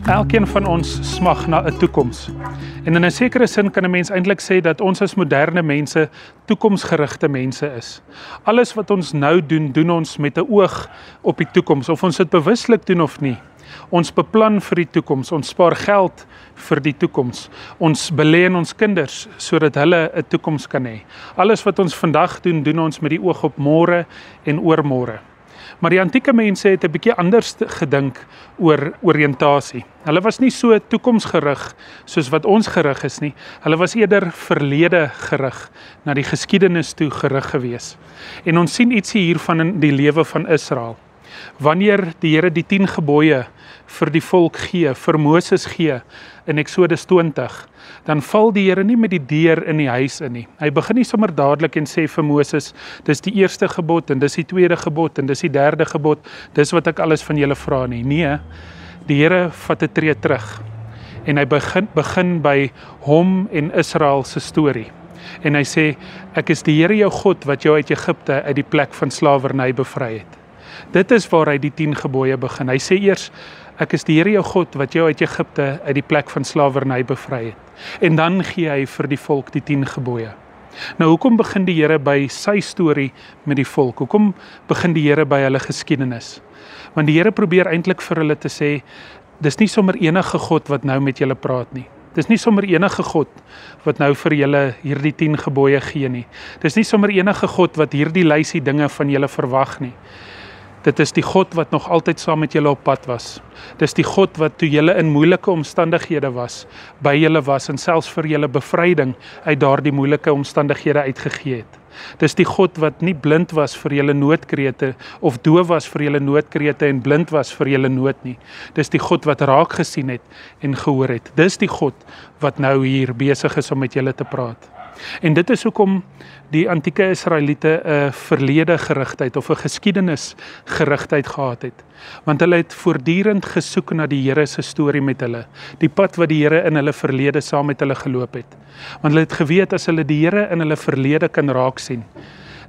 Elkeen van ons smag na 'n toekoms. En in 'n sekere sin kan 'n mens eintlik sê dat ons as moderne mense toekomsgerigte mense is. Alles wat ons nou doen, doen ons met 'n oog op die toekoms, of ons dit bewuslik doen of nie. Ons beplan vir die toekoms, ons spaar geld vir die toekoms. Ons belê in ons kinders sodat hulle 'n toekoms kan hê. Alles wat ons vandag doen, doen ons met die oog op môre en oormôre. Maar die antieke mense het 'n bietjie anders gedink oor oriëntasie. Hulle was nie so toekomsgerig soos wat ons gerig is nie. Hulle was eerder verlede gerig, na die geskiedenis toe gerig gewees. En ons sien ietsie hiervan in die lewe van Israel. Wanneer die Here die 10 gebooie vir die volk gee, vir Moses gee in Eksodus 20, dan val die Here nie met die deur in die huis in nie. Hy begin nie sommer dadelik en sê vir Moses, dis die eerste gebod en dis die tweede gebod en dis die derde gebod, dis wat ek alles van julle vra nie. Nee, die Here vat 'n tree terug en hy begin by hom en Israel se storie. En hy sê, ek is die Here jou God wat jou uit Egipte uit die plek van slawerny bevry het. Dit is waar hy die 10 gebooie begin. Hy sê eers, ek is die Here jou God wat jou uit Egipte uit die plek van slawerny bevry het. En dan gee hy vir die volk die 10 gebooie. Nou hoekom begin die Here by sy storie met die volk? Hoekom begin die Here by hulle geskiedenis? Want die Here probeer eintlik vir hulle te sê, dis nie sommer enige God wat nou met julle praat nie. Dis nie sommer enige God wat nou vir julle hierdie 10 gebooie gee nie. Dis nie sommer enige God wat hierdie lysie dinge van julle verwag nie. Dit is die God wat nog altyd saam met julle op pad was. Dis die God wat toe julle in moeilike omstandighede was, by julle was en selfs vir julle bevryding uit daardie moeilike omstandighede uitgegee het. Dis die God wat nie blind was vir julle noodkrete of doof was vir julle noodkrete en blind was vir julle nood nie. Dis die God wat raak gesien het en gehoor het. Dis die God wat nou hier besig is om met julle te praat. En dit is hoekom die antieke Israeliete 'n verlede gerigtheid of 'n geskiedenis gerigtheid gehad het. Want hulle het voortdurend gesoek na die Here se storie met hulle, die pad wat die Here in hulle verlede saam met hulle geloop het. Want hulle het geweet as hulle die Here in hulle verlede kan raak sien,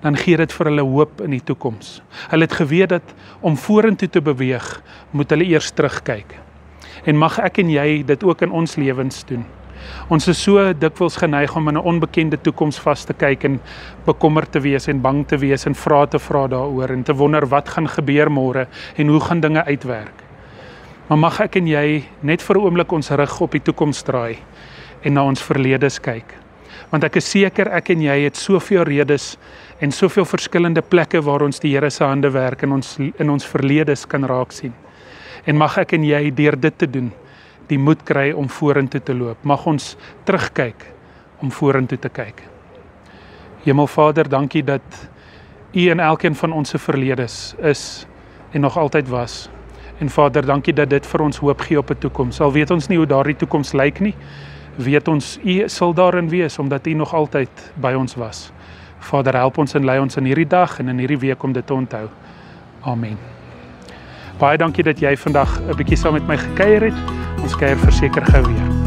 dan gee dit vir hulle hoop in die toekoms. Hulle het geweet dat om vorentoe te beweeg, moet hulle eers terugkyk. En mag ek en jy dit ook in ons lewens doen. Ons is so dikwels geneig om in 'n onbekende toekoms vas te kyk en bekommerd te wees en bang te wees en vrae te vra daaroor en te wonder wat gaan gebeur môre en hoe gaan dinge uitwerk. Maar mag ek en jy net vir 'n oomblik ons rug op die toekoms draai en na ons verledes kyk. Want ek is seker ek en jy het soveel redes en soveel verskillende plekke waar ons die Here se hande werk en in ons verledes kan raak sien. En mag ek en jy deur dit te doen die moed kry om vorentoe te loop. Mag ons terugkyk om vorentoe te kyk. Hemelvader, dankie dat U in elkeen van ons se verledes is en nog altyd was. En Vader, dankie dat dit vir ons hoop gee op 'n toekoms. Al weet ons nie hoe daardie toekoms lyk nie, weet ons U sal daarin wees omdat U nog altyd by ons was. Vader, help ons en lei ons in hierdie dag en in hierdie week om dit te onthou. Amen. Baie dankie dat jy vandag 'n bietjie saam met my gekuier het. Ons kuier verseker gou weer.